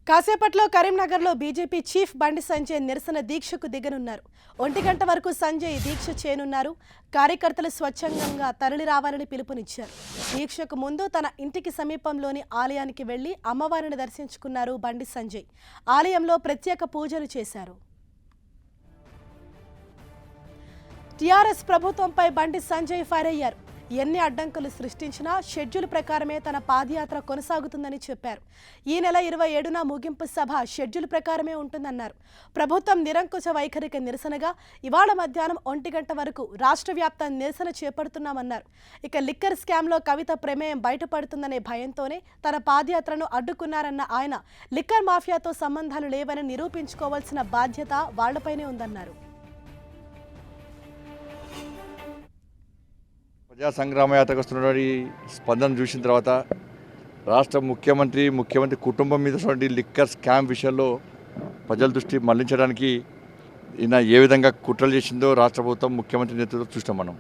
కాసేపట్లో కరీంనగర్లో BJP chief Bandi Sanjay నిరసన దీక్షకు దిగనున్నారు. 1 గంట వరకు సంజయ్ దీక్ష చేయనున్నారు. కార్యకర్తలు స్వచ్ఛందంగా తరలి రావాలని పిలుపునిచ్చారు. దీక్షకు ముందు తన ఇంటికి సమీపంలోని ఆలయానికి వెళ్లి అమ్మవారిని దర్శించుకున్నారు బండి సంజయ్. ఆలయంలో ప్రత్యేక పూజలు చేశారు. టీఆర్ఎస్ ప్రభుత్వంపై బండి సంజయ్ ఫైర్ అయ్యారు. ఎన్ని అడ్డంకులు సృష్టించినా షెడ్యూల్ ప్రకారమే తన పాదయాత్ర కొనసాగుతుందని చెప్పారు. ఈ నెల 27న ముగింపు సభ షెడ్యూల్ ప్రకారమే ఉంటుందన్నారు. ప్రభుత్వం నిరంకుశ వైఖరికి నిరసనగా ఇవాళ మధ్యాహ్నం 1 గంట వరకు రాష్ట్ర వ్యాప్త నిరసన చేపడుతున్నామన్నారు. ఇక లిక్కర్ స్కామ్లో కవిత ప్రమేయం బయటపడుతుందనే భయంతోనే తన పాదయాత్రను అడ్డుకున్నారన్న ఆయన లిక్కర్ మాఫియాతో సంబంధాలు లేవని నిరూపించుకోవాల్సిన బాధ్యత వాళ్లపైనే ఉందన్నారు. ప్రజా సంగ్రామ యాత్రకు వస్తున్నటువంటి స్పందన చూసిన తర్వాత రాష్ట్ర ముఖ్యమంత్రి కుటుంబం మీద లిక్కర్ స్కామ్ విషయంలో ప్రజల దృష్టి మళ్లించడానికి ఈయన ఏ విధంగా కుట్రలు చేసిందో రాష్ట్ర ప్రభుత్వం ముఖ్యమంత్రి నేతృత్వం చూస్తాం మనం.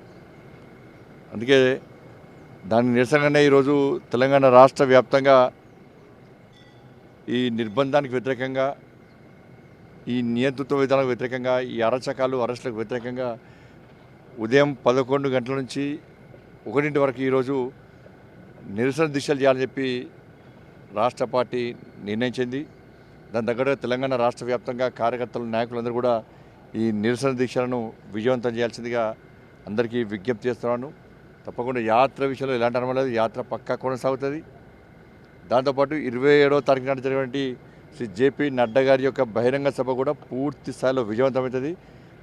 అందుకే దాని నిరసనగానే ఈరోజు తెలంగాణ రాష్ట్ర వ్యాప్తంగా ఈ నిర్బంధానికి వ్యతిరేకంగా, ఈ నియంతృత్వ విధానాలకు వ్యతిరేకంగా, ఈ అరెస్టులకు వ్యతిరేకంగా ఉదయం 11 గంటల నుంచి 1 వరకు ఈరోజు నిరసన దీక్షలు చేయాలని చెప్పి రాష్ట్ర పార్టీ నిర్ణయించింది. దాని తగ్గట్టుగా తెలంగాణ రాష్ట్ర వ్యాప్తంగా కార్యకర్తలు, నాయకులందరూ కూడా ఈ నిరసన దీక్షలను విజయవంతం చేయాల్సిందిగా అందరికీ విజ్ఞప్తి చేస్తున్నాను. తప్పకుండా యాత్ర విషయంలో ఎలాంటి అనుమానం లేదు, యాత్ర పక్కా కొనసాగుతుంది. దాంతోపాటు 27వ తారీఖు నాటి జరిగినటువంటి శ్రీ జేపీ నడ్డా గారి యొక్క బహిరంగ సభ కూడా పూర్తి స్థాయిలో విజయవంతమవుతుంది.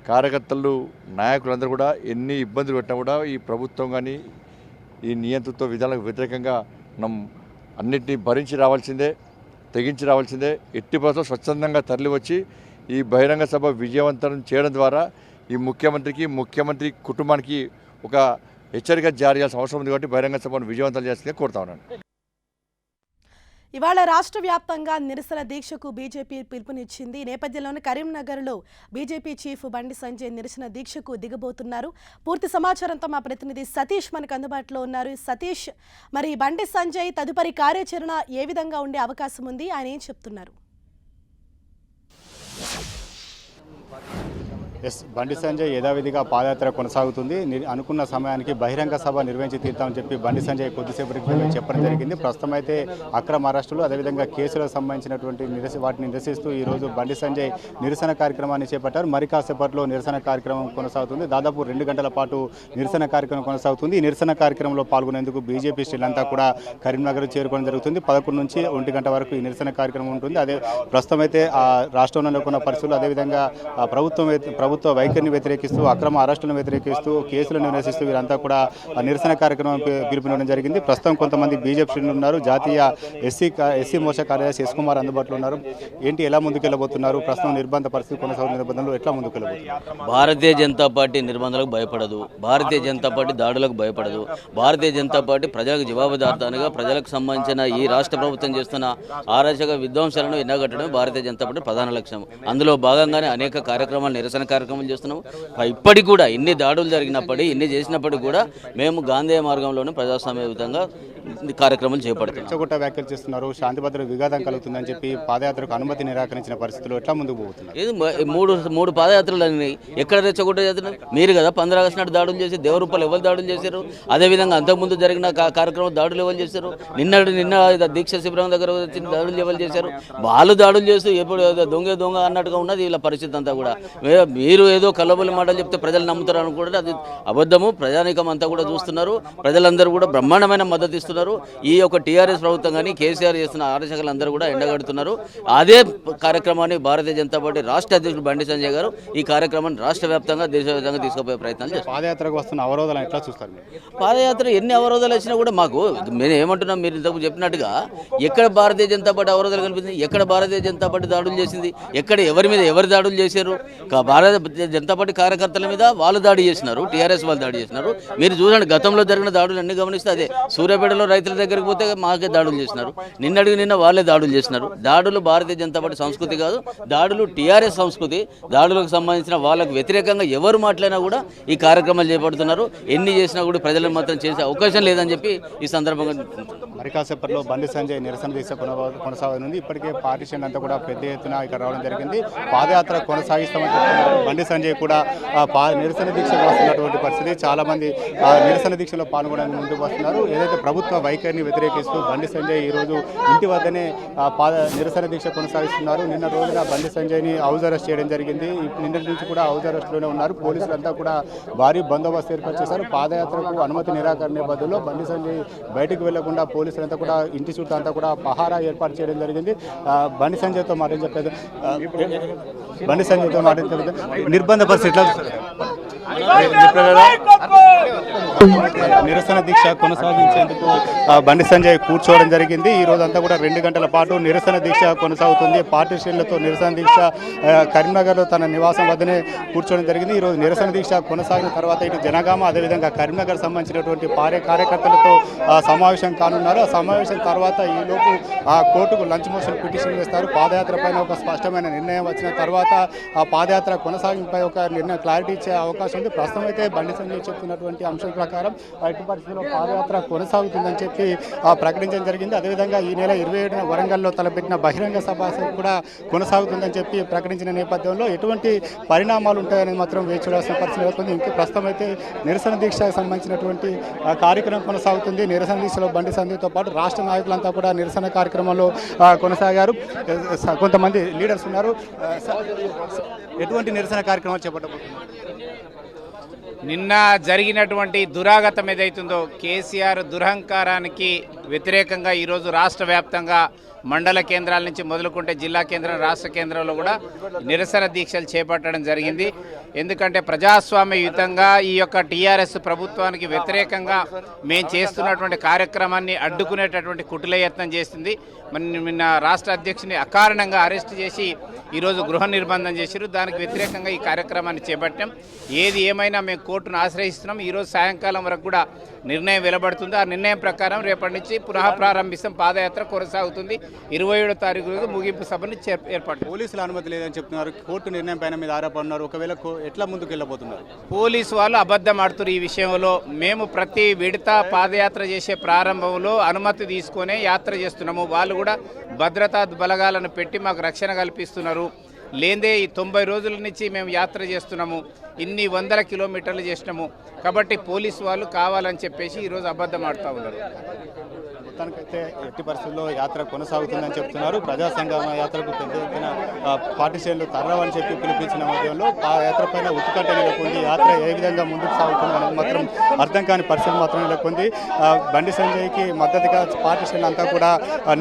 కార్యకర్తలు, నాయకులందరూ కూడా ఎన్ని ఇబ్బందులు పెట్టినా కూడా ఈ ప్రభుత్వం కానీ ఈ నియంతృత్వ విధానాలకు వ్యతిరేకంగా మనం అన్నింటినీ భరించి రావాల్సిందే, తెగించి రావాల్సిందే. ఎట్టి పరిస్థితుల్లో స్వచ్ఛందంగా తరలి వచ్చి ఈ బహిరంగ సభ విజయవంతం చేయడం ద్వారా ఈ ముఖ్యమంత్రి కుటుంబానికి ఒక హెచ్చరిక జారీ చేయాల్సిన అవసరం ఉంది. కాబట్టి బహిరంగ సభను విజయవంతం చేయాల్సిందే కోరుతా ఉన్నాను. ఇవాళ రాష్ట్ర వ్యాప్తంగా నిరసన దీక్షకు బీజేపీ పిలుపునిచ్చింది. ఈ నేపథ్యంలోనే కరీంనగర్లో బీజేపీ చీఫ్ బండి సంజయ్ నిరసన దీక్షకు దిగబోతున్నారు. పూర్తి సమాచారంతో మా ప్రతినిధి సతీష్ మనకు అందుబాటులో ఉన్నారు. సతీష్, మరి బండి సంజయ్ తదుపరి కార్యాచరణ ఏ విధంగా ఉండే అవకాశం ఉంది? ఆయన ఏం చెప్తున్నారు? బండి సంజయ్ యథావిధిగా పాదయాత్ర కొనసాగుతుంది. అనుకున్న సమయానికి బహిరంగ సభ నిర్వహించి తీరుతామని చెప్పి బండి సంజయ్ కొద్దిసేపటి క్రితం చెప్పడం జరిగింది. ప్రస్తుతం అయితే అక్రమ అరెస్టులు, అదేవిధంగా కేసులకు సంబంధించినటువంటి వాటిని నిరసిస్తూ ఈరోజు బండి సంజయ్ నిరసన కార్యక్రమాన్ని చేపట్టారు. మరి కాసేపట్లో నిరసన కార్యక్రమం కొనసాగుతుంది. దాదాపు 2 గంటల పాటు నిరసన కార్యక్రమం కొనసాగుతుంది. ఈ నిరసన కార్యక్రమంలో పాల్గొనేందుకు బీజేపీ శ్రేణులంతా కూడా కరీంనగర్ చేరుకోవడం జరుగుతుంది. 11 నుంచి 1 గంట వరకు ఈ నిరసన కార్యక్రమం ఉంటుంది. అదే ప్రస్తుతం అయితే ఆ రాష్ట్రంలో నెలకొన్న పరిస్థితులు, అదేవిధంగా ప్రభుత్వ వైఖరిని వ్యతిరేకిస్తూ, అక్రమ అరెస్టులను వ్యతిరేకిస్తూ, కేసులను నిరసిస్తూ వీరంతా కూడా నిరసన కార్యక్రమం పిలుపునివ్వడం జరిగింది. ప్రస్తుతం కొంతమంది బీజేపీ శ్రేణులు ఉన్నారు. జాతీయ ఎస్సీ మోర్చా కార్యదర్శి ఎస్ కుమార్ అందుబాటులో ఉన్నారు. ఏంటి, ఎలా ముందుకెళ్లబోతున్నారు? ప్రస్తుతం నిర్బంధ పరిస్థితి కొనసాగుతున్న నిర్బంధంలో ఎట్లా ముందుకెళ్లబోతున్నారు? భారతీయ జనతా పార్టీ నిర్బంధాలకు భయపడదు, భారతీయ జనతా పార్టీ దాడులకు భయపడదు. భారతీయ జనతా పార్టీ ప్రజలకు జవాబుదారితనంగా ప్రజలకు సంబంధించిన ఈ రాష్ట్ర ప్రభుత్వం చేస్తున్న అరాచక విధ్వంసాలను ఎండగట్టడమే భారతీయ జనతా పార్టీ ప్రధాన లక్ష్యం. అందులో భాగంగానే అనేక కార్యక్రమాలు, నిరసన కార్యక్రమాలు చేస్తున్నాము. ఇప్పటికి కూడా ఎన్ని దాడులు జరిగినప్పటికీ, ఎన్ని చేసినప్పటికీ కూడా మేము గాంధేయ మార్గంలోనే ప్రజాస్వామ్యయుతంగా కార్యక్రమాలు చేపడుతున్నాం. వ్యాఖ్యలు చేస్తున్నారు. శాంతి భద్రత విఘాతం కలుగుతుందని చెప్పి పాదయాత్రకు అనుమతి నిరాకరించిన పరిస్థితుల్లో ఎట్లా ముందుకు పోతున్నారు? ఇది మూడు పాదయాత్రలు అన్నీ ఎక్కడ రెచ్చగొట్ట చేస్తున్నారు మీరు కదా. 15 ఆగస్టు నాడు దాడులు చేసి దేవరూపాలు ఎవరు దాడులు చేశారు? అదేవిధంగా అంతకుముందు జరిగిన కార్యక్రమం దాడులు ఎవరు చేశారు? నిన్న దీక్ష శిబిరం దగ్గర దాడులు ఎవరు చేశారు? వాళ్ళు దాడులు చేస్తూ ఎప్పుడు దొంగ అన్నట్టుగా ఉన్నది వీళ్ళ పరిస్థితి అంతా కూడా. మీరు ఏదో కల్లబొల్లి మాటలు చెప్తే ప్రజలు నమ్ముతారు అనుకుంటే అది అబద్ధము. ప్రజానీకం అంతా కూడా చూస్తున్నారు. ప్రజలందరూ కూడా బ్రహ్మాండమైన మద్దతు ఇస్తున్నారు. ఈ యొక్క టీఆర్ఎస్ ప్రభుత్వం కానీ కేసీఆర్ చేస్తున్న అరాచకాలందరూ కూడా ఎండగడుతున్నారు. అదే కార్యక్రమాన్ని భారతీయ జనతా పార్టీ రాష్ట్ర అధ్యక్షుడు బండి సంజయ్ గారు ఈ కార్యక్రమాన్ని రాష్ట్ర వ్యాప్తంగా, దేశవ్యాప్తంగా తీసుకుపోయే ప్రయత్నాలు చేస్తారు. పాదయాత్రకు వస్తున్న అవరోధాలు ఎట్లా చూస్తారు? పాదయాత్ర ఎన్ని అవరోధాలు వచ్చినా కూడా మాకు, మేము ఏమంటున్నాం, మీరు ఇంతకు చెప్పినట్టుగా ఎక్కడ భారతీయ జనతా పార్టీ అవరోధాలు కనిపించింది? ఎక్కడ భారతీయ జనతా పార్టీ దాడులు చేసింది? ఎక్కడ ఎవరి మీద ఎవరు దాడులు చేశారు? జనతా పార్టీ కార్యకర్తల మీద వాళ్ళు దాడి చేసినారు, టీఆర్ఎస్ వాళ్ళు దాడి చేసినారు. మీరు చూడండి గతంలో జరిగిన దాడులు అన్ని గమనిస్తే అదే. సూర్యాపేటలో రైతుల దగ్గరికి పోతే మాకే దాడులు చేసినారు, నిన్న వాళ్ళే దాడులు చేసినారు. దాడులు భారతీయ జనతా పార్టీ సంస్కృతి కాదు, దాడులు టీఆర్ఎస్ సంస్కృతి. దాడులకు సంబంధించిన వాళ్ళకు వ్యతిరేకంగా ఎవరు మాట్లాడినా కూడా ఈ కార్యక్రమాలు చేపడుతున్నారు. ఎన్ని చేసినా కూడా ప్రజలను మాత్రం చేసే అవకాశం లేదని చెప్పి ఈ సందర్భంగా మరి కాసేపట్లో బండి సంజయ్ నిరసన దీక్ష కొనసాగనుంది. ఇప్పటికే పార్టీ శ్రేణులు అంతా కూడా పెద్ద ఎత్తున ఇక్కడ రావడం జరిగింది. పాదయాత్ర కొనసాగిస్తామని చెప్తున్నారు. బండి సంజయ్ కూడా నిరసన దీక్షకు వస్తున్నటువంటి పరిస్థితి. చాలా మంది నిరసన దీక్షలో పాల్గొనడానికి ముందుకు వస్తున్నారు. ఏదైతే ప్రభుత్వ వైఖరిని వ్యతిరేకిస్తూ బండి సంజయ్ ఈరోజు ఇంటి వద్దనే నిరసన దీక్ష కొనసాగిస్తున్నారు. నిన్న రోజున బండి సంజయ్ని హౌస్ అరెస్ట్ చేయడం జరిగింది. నిన్నటి నుంచి కూడా హౌస్ అరెస్ట్లోనే ఉన్నారు. పోలీసులంతా కూడా భారీ బందోబస్తు ఏర్పాటు చేశారు. పాదయాత్రకు అనుమతి నిరాకరణ నేపథ్యంలో బండి సంజయ్ బయటకు వెళ్లకుండా పోలీసులంతా కూడా ఇంటి చుట్టూ అంతా కూడా పహారా ఏర్పాటు చేయడం జరిగింది. బండి సంజయ్తో మాటలు చెప్పేది నిర్బంధ పరిస్థితుల్లో నిరసన దీక్ష కొనసాగించేందుకు బండి సంజయ్ కూర్చోవడం జరిగింది. ఈ రోజు అంతా కూడా 2 గంటల పాటు నిరసన దీక్ష కొనసాగుతుంది. పార్టీ శ్రేణులతో నిరసన దీక్ష కరీంనగర్లో తన నివాసం వద్దనే కూర్చోవడం జరిగింది. ఈ రోజు నిరసన దీక్ష కొనసాగిన తర్వాత ఇటు జనగామ అదేవిధంగా కరీంనగర్ సంబంధించినటువంటి కార్యకర్తలతో సమావేశం కానున్నారు. ఆ సమావేశం తర్వాత ఈలోపు కోర్టుకు లంచ్ మోషన్ పిటిషన్ వేస్తారు. పాదయాత్ర పైన ఒక స్పష్టమైన నిర్ణయం వచ్చిన తర్వాత ఆ పాదయాత్ర కొనసాగింపై ఒక నిర్ణయం క్లారిటీ ఇచ్చే అవకాశం ఉంది. ప్రస్తుతం అయితే బండి సంజయ్ చెప్తున్నటువంటి అంశం ప్రకారం ఎట్టి పరిస్థితుల్లో పాదయాత్ర కొనసాగుతుందని చెప్పి ప్రకటించడం జరిగింది. అదేవిధంగా ఈ నెల 27న వరంగల్లో తలపెట్టిన బహిరంగ సభ కూడా కొనసాగుతుందని చెప్పి ప్రకటించిన నేపథ్యంలో ఎటువంటి పరిణామాలు ఉంటాయని మాత్రం వేచి చూడాల్సిన పరిస్థితి నెలకొంది. ఇంకా ప్రస్తుతం అయితే నిరసన దీక్షకు సంబంధించినటువంటి కార్యక్రమం కొనసాగుతుంది. నిరసన దీక్షలో బండి సంజయ్తో పాటు రాష్ట్ర నాయకులంతా కూడా నిరసన కార్యక్రమంలో కొనసాగారు. కొంతమంది లీడర్స్ ఉన్నారు. ఎటువంటి నిరసన కార్యక్రమాలు చేపట్టబోతున్నారు? నిన్న జరిగినటువంటి దురాగతం ఏదైతుందో కేసీఆర్ దురహంకారానికి వ్యతిరేకంగా ఈరోజు రాష్ట్ర వ్యాప్తంగా మండల కేంద్రాల నుంచి మొదలుకుంటే జిల్లా కేంద్రం రాష్ట్ర కేంద్రంలో కూడా నిరసన దీక్షలు చేపట్టడం జరిగింది. ఎందుకంటే ప్రజాస్వామ్యయుతంగా ఈ యొక్క టీఆర్ఎస్ ప్రభుత్వానికి వ్యతిరేకంగా మేము చేస్తున్నటువంటి కార్యక్రమాన్ని అడ్డుకునేటటువంటి కుటిలయత్నం చేస్తుంది. నిన్న రాష్ట్ర అధ్యక్షుని అకారణంగా అరెస్ట్ చేసి ఈరోజు గృహ నిర్బంధం చేశారు. దానికి వ్యతిరేకంగా ఈ కార్యక్రమాన్ని చేపట్టాం. ఏది ఏమైనా మేము కోర్టును ఆశ్రయిస్తున్నాం. ఈరోజు సాయంకాలం వరకు కూడా నిర్ణయం వెలువడుతుంది. ఆ నిర్ణయం ప్రకారం రేపటి నుంచి పునః ప్రారంభిస్తాం. పాదయాత్ర కొనసాగుతుంది. 27వ తారీఖు రోజు ముగింపు సభను ఏర్పాటు. పోలీసుల అనుమతి లేదని చెప్తున్నారు. కోర్టు నిర్ణయం పైన మీద ఆరోపణలు. ఒకవేళ ఎట్లా ముందుకు వెళ్ళబోతున్నారు? పోలీసు వాళ్ళు అబద్ధం ఆడుతున్నారు ఈ విషయంలో. మేము ప్రతి విడత పాదయాత్ర చేసే ప్రారంభంలో అనుమతి తీసుకునే యాత్ర చేస్తున్నాము. వాళ్ళు కూడా భద్రతా బలగాలను పెట్టి మాకు రక్షణ కల్పిస్తున్నారు. లేదే ఈ 90 రోజుల నుంచి మేము యాత్ర చేస్తున్నాము. ఇన్ని 100 కిలోమీటర్లు చేసినాము. కాబట్టి పోలీసు వాళ్ళు కావాలని చెప్పేసి ఈరోజు అబద్ధం ఆడుతూ ఉన్నారు. మొత్తానికైతే ఎట్టి పరిస్థితుల్లో యాత్ర కొనసాగుతుందని చెప్తున్నారు. ప్రజా సంగ్రామ యాత్రకు పెద్ద ఎత్తున పార్టీ శ్రేణులు తరలవని చెప్పి పిలిపించిన మధ్యంలో ఆ యాత్ర పైన ఉత్కంఠ నెలకొంది. యాత్ర ఏ విధంగా ముందుకు సాగుతుందనేది మాత్రం అర్థం కాని పరిస్థితి మాత్రం నెలకొంది. బండి సంజయ్కి మద్దతుగా పార్టీ శ్రేణులు అంతా కూడా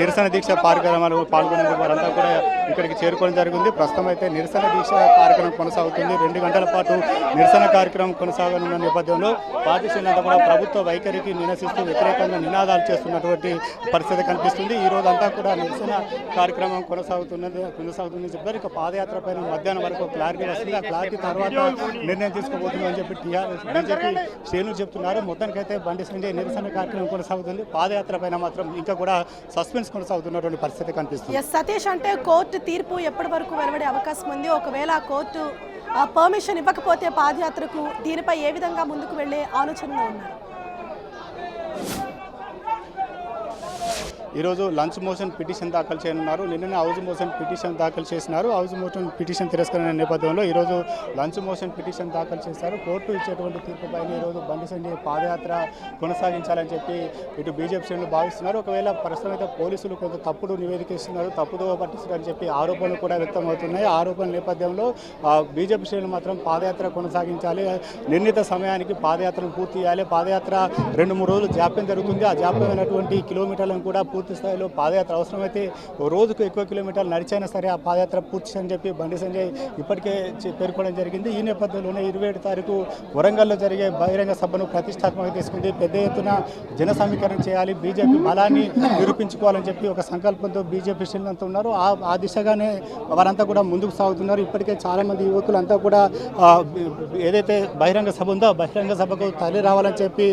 నిరసన దీక్ష కార్యక్రమాలు పాల్గొనేందుకు వారంతా కూడా ఇక్కడికి చేరుకోవడం జరిగింది. ప్రస్తుతం అయితే నిరసన దీక్ష కార్యక్రమం కొనసాగుతుంది. 2 గంటల పాటు నిరసన కార్యక్రమం కొనసాగనున్న నేపథ్యంలో పార్టీ శ్రేణులంతా కూడా ప్రభుత్వ వైఖరికి నిరసిస్తూ వ్యతిరేకంగా నినాదాలు చేస్తున్నటువంటి పరిస్థితి కనిపిస్తుంది. ఈ రోజు అంతా కూడా నిరసన కార్యక్రమం కొనసాగుతుందని చెప్పారు. ఇక పాదయాత్ర పైన మధ్యాహ్నం వరకు క్లారిటీ వస్తుంది. ఆ క్లారిటీ తర్వాత నిర్ణయం తీసుకోబోతుందని చెప్పి బీజేపీ శ్రేణులు చెప్తున్నారు. మొత్తానికైతే బండి సంజయ్ నిరసన కార్యక్రమం కొనసాగుతుంది. పాదయాత్ర పైన మాత్రం ఇంకా కూడా సస్పెన్స్ కొనసాగుతున్నటువంటి పరిస్థితి కనిపిస్తుంది. సతీష్, అంటే కోర్టు తీర్పు ఎప్పటి వరకు వెలువడే అవకాశం ఉంది? ఒకవేళ కోర్టు పర్మిషన్ ఇవ్వకపోతే పాదయాత్రకు దీనిపై ఏ విధంగా ముందుకు వెళ్లే ఆలోచనలో ఉన్నారు? ఈరోజు లంచ్ మోషన్ పిటిషన్ దాఖలు చేయనున్నారు. నిన్ననే హౌస్ మోషన్ పిటిషన్ దాఖలు చేసినారు. హౌస్ మోషన్ పిటిషన్ తిరస్కరణ నేపథ్యంలో ఈరోజు లంచ్ మోషన్ పిటిషన్ దాఖలు చేశారు. కోర్టు ఇచ్చేటువంటి తీర్పుపైన ఈరోజు బండి సంజయ్ పాదయాత్ర కొనసాగించాలని చెప్పి ఇటు బీజేపీ శ్రేణులు భావిస్తున్నారు. ఒకవేళ ప్రస్తుతం అయితే పోలీసులు కొంత తప్పుడు నివేదిక ఇస్తున్నారు, తప్పుదో పట్టిస్తున్నారని చెప్పి ఆరోపణలు కూడా వ్యక్తమవుతున్నాయి. ఆరోపణల నేపథ్యంలో బీజేపీ శ్రేణులు మాత్రం పాదయాత్ర కొనసాగించాలి, నిర్ణీత సమయానికి పాదయాత్రను పూర్తి చేయాలి. పాదయాత్ర 2-3 రోజులు జాప్యం జరుగుతుంది. ఆ జాప్యమైనటువంటి కిలోమీటర్లను కూడా పూర్తి స్థాయిలో పాదయాత్ర అవసరమైతే రోజుకు ఎక్కువ కిలోమీటర్లు నడిచైనా సరే ఆ పాదయాత్ర పూర్తి అని చెప్పి బండి సంజయ్ ఇప్పటికే పేర్కొనడం జరిగింది. ఈ నేపథ్యంలోనే 27 తారీఖు వరంగల్లో జరిగే బహిరంగ సభను ప్రతిష్టాత్మకంగా తీసుకుంది. పెద్ద ఎత్తున జన సమీకరణ చేయాలి, బీజేపీ బలాన్ని నిరూపించుకోవాలని చెప్పి ఒక సంకల్పంతో బీజేపీ శ్రేణులంతా ఉన్నారు. ఆ దిశగానే వారంతా కూడా ముందుకు సాగుతున్నారు. ఇప్పటికే చాలామంది యువకులంతా కూడా ఏదైతే బహిరంగ సభ ఉందో బహిరంగ సభకు తరలి రావాలని చెప్పి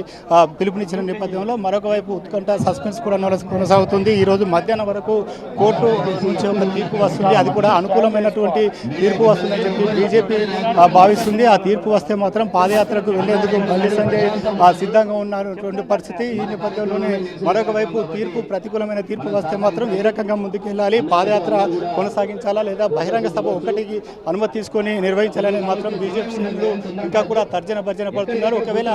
పిలుపునిచ్చిన నేపథ్యంలో మరొక వైపు ఉత్కంఠ సస్పెన్స్ కూడా కొనసాగుతుంది. ఈరోజు మధ్యాహ్నం వరకు కోర్టు నుంచి ఒక తీర్పు వస్తుంది. అది కూడా అనుకూలమైనటువంటి తీర్పు వస్తుందని చెప్పి బీజేపీ భావిస్తుంది. ఆ తీర్పు వస్తే మాత్రం పాదయాత్రకు వెళ్లేందుకు బండి సంజయ్ సిద్ధంగా ఉన్నటువంటి పరిస్థితి. ఈ నేపథ్యంలోనే మరొక వైపు ప్రతికూలమైన తీర్పు వస్తే మాత్రం ఏ రకంగా ముందుకెళ్ళాలి, పాదయాత్ర కొనసాగించాలా లేదా బహిరంగ సభ ఒక్కటికి అనుమతి తీసుకొని నిర్వహించాలని మాత్రం బీజేపీ శ్రేణులు ఇంకా కూడా తర్జన భర్జన పడుతున్నారు. ఒకవేళ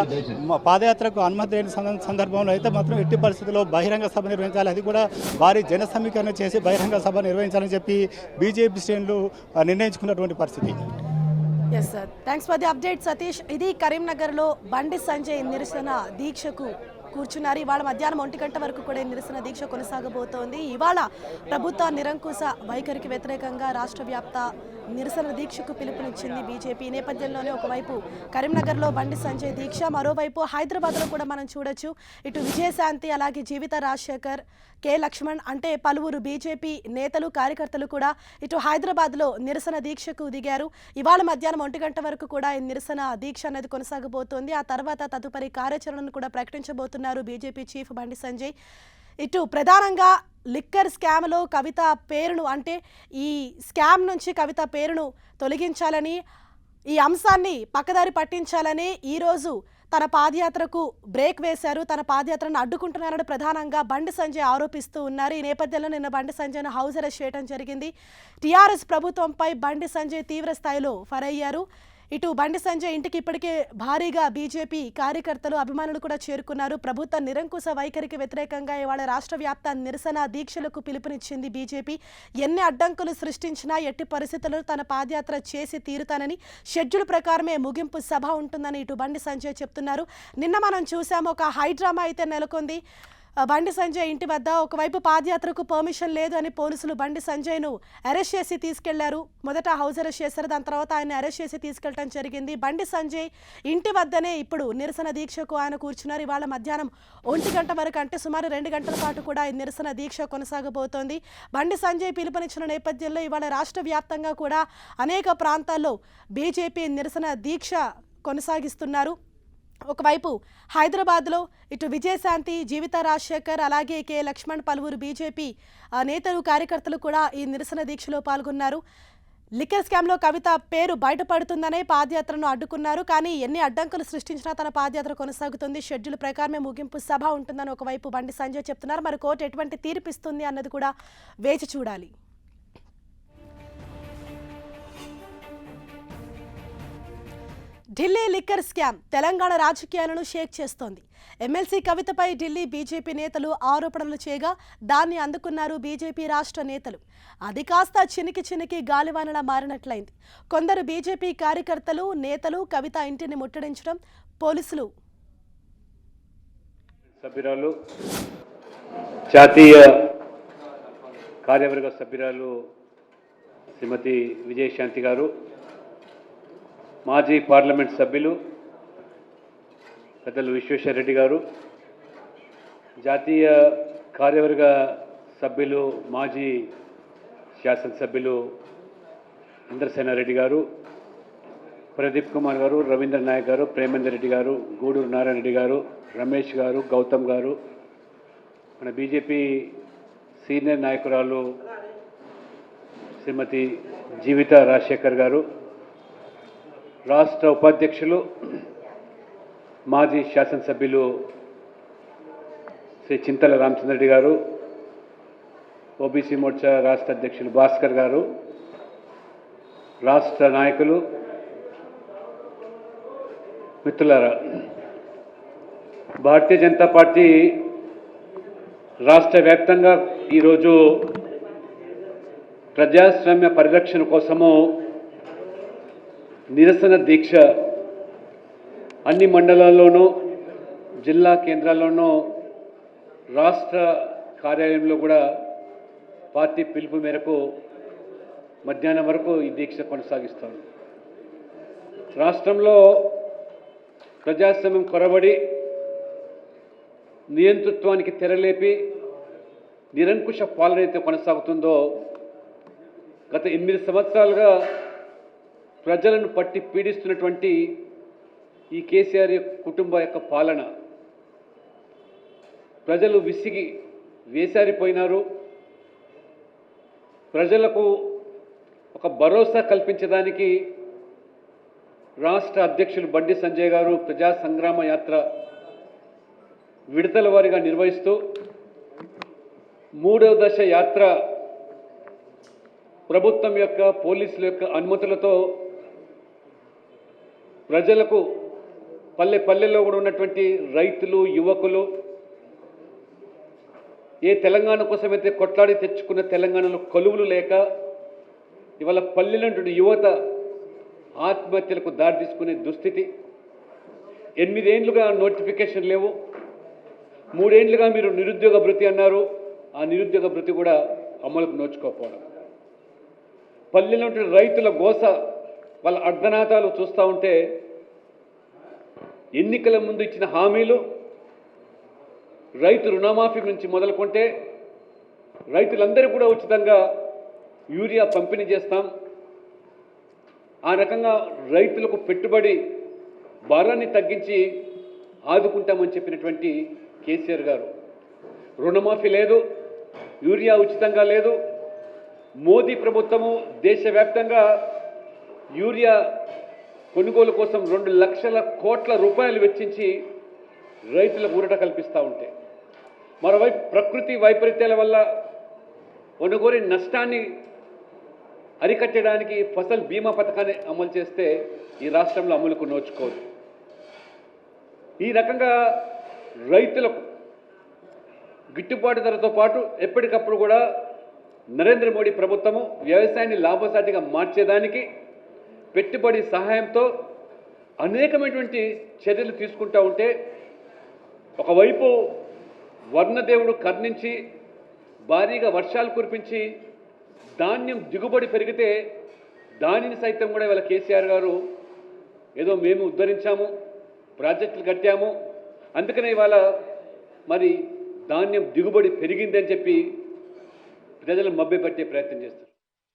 పాదయాత్రకు అనుమతి లేని సందర్భంలో అయితే మాత్రం ఎట్టి పరిస్థితుల్లో బహిరంగ సభ నిర్వహించాలి, అది కూడా భారీ జన సమీకరణ చేసి బహిరంగ సభ నిర్వహించాలని చెప్పి బీజేపీ శ్రేణులు నిర్ణయించుకున్నటువంటి పరిస్థితి. Yes sir, thanks for the update Satish. ఇది కరీంనగర్లో బండి సంజయ్ నిరసన దీక్షకు కూర్చున్నారు. ఇవాళ మధ్యాహ్నం 1 గంట వరకు కూడా నిరసన దీక్ష కొనసాగబోతోంది. ఇవాళ ప్రభుత్వ నిరంకుశ వైఖరికి వ్యతిరేకంగా రాష్ట్ర వ్యాప్త నిరసన దీక్షకు పిలుపునిచ్చింది బీజేపీ. ఈ నేపథ్యంలోనే ఒకవైపు కరీంనగర్లో బండి సంజయ్ దీక్ష, మరోవైపు హైదరాబాద్లో కూడా మనం చూడొచ్చు. ఇటు విజయశాంతి, అలాగే జీవిత రాజశేఖర్, కె లక్ష్మణ్ అంటే పలువురు బీజేపీ నేతలు కార్యకర్తలు కూడా ఇటు హైదరాబాద్లో నిరసన దీక్షకు దిగారు. ఇవాళ మధ్యాహ్నం 1 గంట వరకు కూడా ఈ నిరసన దీక్ష అనేది కొనసాగబోతోంది. ఆ తర్వాత తదుపరి కార్యాచరణను కూడా ప్రకటించబోతున్నారు బీజేపీ చీఫ్ బండి సంజయ్. ఇటు ప్రధానంగా లిక్కర్ స్కామ్లో కవిత పేరును, అంటే ఈ స్కామ్ నుంచి కవిత పేరును తొలగించాలని, ఈ అంశాన్ని పక్కదారి పట్టించాలని ఈరోజు తన పాదయాత్రకు బ్రేక్ వేశారు. తన పాదయాత్రను అడ్డుకుంటున్నారని ప్రధానంగా బండి సంజయ్ ఆరోపిస్తూ ఉన్నారు. ఈ నేపథ్యంలో నిన్న బండి సంజయ్ను హౌస్ అరెస్ట్ చేయడం జరిగింది. టీఆర్ఎస్ ప్రభుత్వంపై బండి సంజయ్ తీవ్ర స్థాయిలో ఫైర్ అయ్యారు. ఇటు బండి సంజయ్ ఇంటికి ఇప్పటికే భారీగా బీజేపీ కార్యకర్తలు, అభిమానులు కూడా చేరుకున్నారు. ప్రభుత్వ నిరంకుశ వైఖరికి వ్యతిరేకంగా ఇవాళ రాష్ట్ర వ్యాప్త నిరసన దీక్షలకు పిలుపునిచ్చింది బీజేపీ. ఎన్ని అడ్డంకులు సృష్టించినా ఎట్టి పరిస్థితుల్లో తన పాదయాత్ర చేసి తీరుతానని, షెడ్యూల్ ప్రకారమే ముగింపు సభ ఉంటుందని ఇటు బండి సంజయ్ చెప్తున్నారు. నిన్న మనం చూసాము, ఒక హైడ్రామా అయితే నెలకొంది బండి సంజయ్ ఇంటి వద్ద. ఒకవైపు పాదయాత్రకు పర్మిషన్ లేదు అని పోలీసులు బండి సంజయ్ను అరెస్ట్ చేసి తీసుకెళ్లారు. మొదట హౌస్ అరెస్ట్ చేశారు, దాని తర్వాత ఆయన అరెస్ట్ చేసి తీసుకెళ్లడం జరిగింది. బండి సంజయ్ ఇంటి వద్దనే ఇప్పుడు నిరసన దీక్షకు ఆయన కూర్చున్నారు. ఇవాళ మధ్యాహ్నం 1 గంట వరకు, అంటే సుమారు 2 గంటల పాటు కూడా ఈ నిరసన దీక్ష కొనసాగబోతోంది. బండి సంజయ్ పిలుపునిచ్చిన నేపథ్యంలో ఇవాళ రాష్ట్ర వ్యాప్తంగా కూడా అనేక ప్రాంతాల్లో బీజేపీ నిరసన దీక్ష కొనసాగిస్తున్నారు. ఒకవైపు హైదరాబాద్లో ఇటు విజయశాంతి, జీవిత రాజశేఖర్, అలాగే కె లక్ష్మణ్, పలువురు బీజేపీ నేతలు కార్యకర్తలు కూడా ఈ నిరసన దీక్షలో పాల్గొన్నారు. లిక్కర్ స్కామ్లో కవిత పేరు బయటపడుతుందనే పాదయాత్రను అడ్డుకున్నారు. కానీ ఎన్ని అడ్డంకులు సృష్టించినా తన పాదయాత్ర కొనసాగుతుంది, షెడ్యూల్ ప్రకారమే ముగింపు సభ ఉంటుందని ఒకవైపు బండి సంజయ్ చెప్తున్నారు. మరి కోర్టు ఎటువంటి తీర్పు ఇస్తుంది అన్నది కూడా వేచి చూడాలి. ఢిల్లీ లిక్కర్ స్కామ్ తెలంగాణ రాజకీయాలను షేక్ చేస్తోంది. ఎమ్మెల్సీ కవితపై ఢిల్లీ బీజేపీ నేతలు ఆరోపణలు చేయగా దాన్ని అందుకున్నారు బీజేపీ రాష్ట్ర నేతలు. అది కాస్త చినికి గాలివానలా మారినట్లయింది. కొందరు బీజేపీ కార్యకర్తలు, నేతలు కవిత ఇంటిని ముట్టడించడం, పోలీసులు సభ్యురాలు, జాతీయ కార్యవర్గ సభ్యురాలు శ్రీమతి విజయశాంతి గారు, మాజీ పార్లమెంట్ సభ్యులు పెద్దలు విశ్వేశ్వరరెడ్డి గారు, జాతీయ కార్యవర్గ సభ్యులు మాజీ శాసనసభ్యులు ఇంద్రసేనారెడ్డి గారు, ప్రదీప్ కుమార్ గారు, రవీంద్ర నాయక్ గారు, ప్రేమేందర్ రెడ్డి గారు, గూడూరు నారాయణ రెడ్డి గారు, రమేష్ గారు, గౌతమ్ గారు, మన బీజేపీ సీనియర్ నాయకురాలు శ్రీమతి జీవిత రాజశేఖర్ గారు, రాష్ట్ర ఉపాధ్యక్షులు మాజీ శాసనసభ్యులు శ్రీ చింతల రామచంద్రెడ్డి గారు, ఓబీసీ మోర్చా రాష్ట్ర అధ్యక్షులు భాస్కర్ గారు, రాష్ట్ర నాయకులు, మిత్రులారా, భారతీయ జనతా పార్టీ రాష్ట్ర వ్యాప్తంగా ఈరోజు ప్రజాస్వామ్య పరిరక్షణ కోసము నిరసన దీక్ష అన్ని మండలాల్లోనూ, జిల్లా కేంద్రాల్లోనూ, రాష్ట్ర కార్యాలయంలో కూడా పార్టీ పిలుపు మేరకు మధ్యాహ్నం వరకు ఈ దీక్ష కొనసాగిస్తాను. రాష్ట్రంలో ప్రజాస్వామ్యం కొరబడి నియంతృత్వానికి తెరలేపి నిరంకుశ పాలన అయితే కొనసాగుతుందో, గత 8 సంవత్సరాలుగా ప్రజలను పట్టి పీడిస్తున్నటువంటి ఈ కేసీఆర్ కుటుంబ యొక్క పాలన ప్రజలు విసిగి వేసారిపోయినారు. ప్రజలకు ఒక భరోసా కల్పించడానికి రాష్ట్ర అధ్యక్షులు బండి సంజయ్ గారు ప్రజా సంగ్రామ యాత్ర విడతల వారీగా నిర్వహిస్తూ 3వ దశ యాత్ర ప్రభుత్వం యొక్క పోలీసుల యొక్క అనుమతులతో ప్రజలకు పల్లె పల్లెల్లో కూడా ఉన్నటువంటి రైతులు, యువకులు ఏ తెలంగాణ కోసమైతే కొట్లాడి తెచ్చుకున్న తెలంగాణలో కొలువులు లేక ఇవాళ పల్లెలంటున్న యువత ఆత్మహత్యలకు దారి తీసుకునే దుస్థితి. 8 ఏళ్లుగా నోటిఫికేషన్ లేవు. 3 ఏళ్లుగా మీరు నిరుద్యోగ భృతి అన్నారు. ఆ నిరుద్యోగ భృతి కూడా అమలుకు నోచుకోకపోవడం. పల్లెలో రైతుల గోస, వాళ్ళ అర్ధనాదాలు చూస్తూ ఉంటే ఎన్నికల ముందు ఇచ్చిన హామీలు, రైతు రుణమాఫీ నుంచి మొదలుకుంటే రైతులందరూ కూడా ఉచితంగా యూరియా పంపిణీ చేస్తాం, ఆ రకంగా రైతులకు పెట్టుబడి భారాన్ని తగ్గించి ఆదుకుంటామని చెప్పినటువంటి కేసీఆర్ గారు రుణమాఫీ లేదు, యూరియా ఉచితంగా లేదు. మోదీ ప్రభుత్వము దేశవ్యాప్తంగా యూరియా కొనుగోలు కోసం 2 లక్షల కోట్ల రూపాయలు వెచ్చించి రైతులకు ఊరట కల్పిస్తూ ఉంటే, మరోవైపు ప్రకృతి వైపరీత్యాల వల్ల కొనుగోలు నష్టాన్ని అరికట్టడానికి ఫసల్ బీమా పథకాన్ని అమలు చేస్తే ఈ రాష్ట్రంలో అమలుకు నోచుకోదు. ఈ రకంగా రైతులకు గిట్టుబాటు ధరతో పాటు ఎప్పటికప్పుడు కూడా నరేంద్ర మోడీ ప్రభుత్వము వ్యవసాయాన్ని లాభసాటిగా మార్చేదానికి పెట్టుబడి సహాయంతో అనేకమైనటువంటి చర్యలు తీసుకుంటూ ఉంటే, ఒకవైపు వర్ణదేవుడు కర్ణించి భారీగా వర్షాలు కురిపించి ధాన్యం దిగుబడి పెరిగితే దానిని సైతం కూడా ఇవాళ కేసీఆర్ గారు ఏదో మేము ఉద్ధరించాము, ప్రాజెక్టులు కట్టాము, అందుకనే ఇవాళ మరి ధాన్యం దిగుబడి పెరిగిందని చెప్పి ప్రజలను మభ్యపెట్టే ప్రయత్నం చేస్తారు.